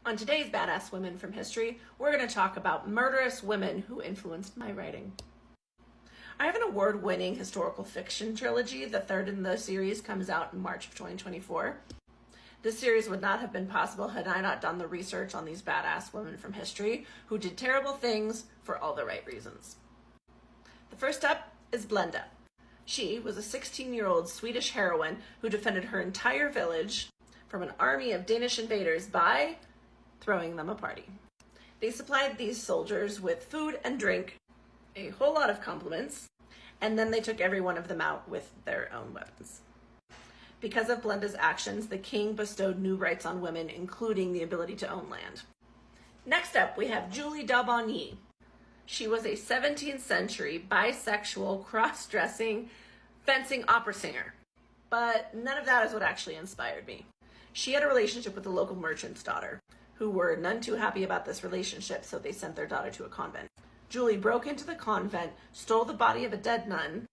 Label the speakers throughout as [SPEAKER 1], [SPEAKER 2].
[SPEAKER 1] On today's Badass Women from History, we're going to talk about murderous women who influenced my writing. I have an award-winning historical fiction trilogy. The third in the series comes out in March of 2024. This series would not have been possible had I not done the research on these badass women from history who did terrible things for all the right reasons. The first up is Blenda. She was a 16-year-old Swedish heroine who defended her entire village from an army of Danish invaders by throwing them a party. They supplied these soldiers with food and drink, a whole lot of compliments, and then they took every one of them out with their own weapons. Because of Blenda's actions, the king bestowed new rights on women, including the ability to own land. Next up, we have Julie d'Aubigny. She was a 17th century bisexual, cross-dressing, fencing opera singer. But none of that is what actually inspired me. She had a relationship with the local merchant's daughter, who were none too happy about this relationship, so they sent their daughter to a convent. Julie broke into the convent, stole the body of a dead nun,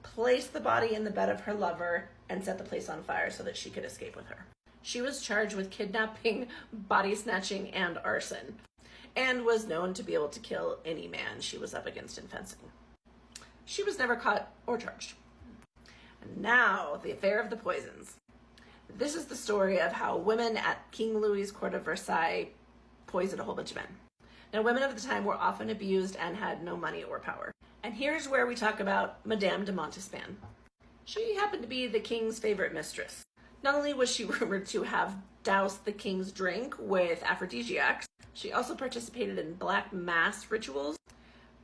[SPEAKER 1] placed the body in the bed of her lover, and set the place on fire so that she could escape with her. She was charged with kidnapping, body snatching, and arson, and was known to be able to kill any man she was up against in fencing. She was never caught or charged. And now, the affair of the poisons. This is the story of how women at King Louis's court of Versailles poisoned a whole bunch of men. Now, women of the time were often abused and had no money or power. And here's where we talk about Madame de Montespan. She happened to be the king's favorite mistress. Not only was she rumored to have doused the king's drink with aphrodisiacs, she also participated in black mass rituals,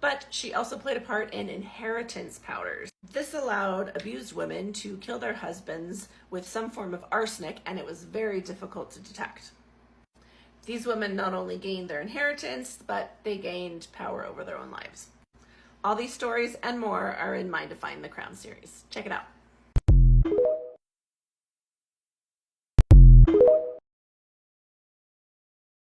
[SPEAKER 1] but she also played a part in inheritance powders. This allowed abused women to kill their husbands with some form of arsenic, and it was very difficult to detect. These women not only gained their inheritance, but they gained power over their own lives. All these stories and more are in my Define the Crown series. Check it out.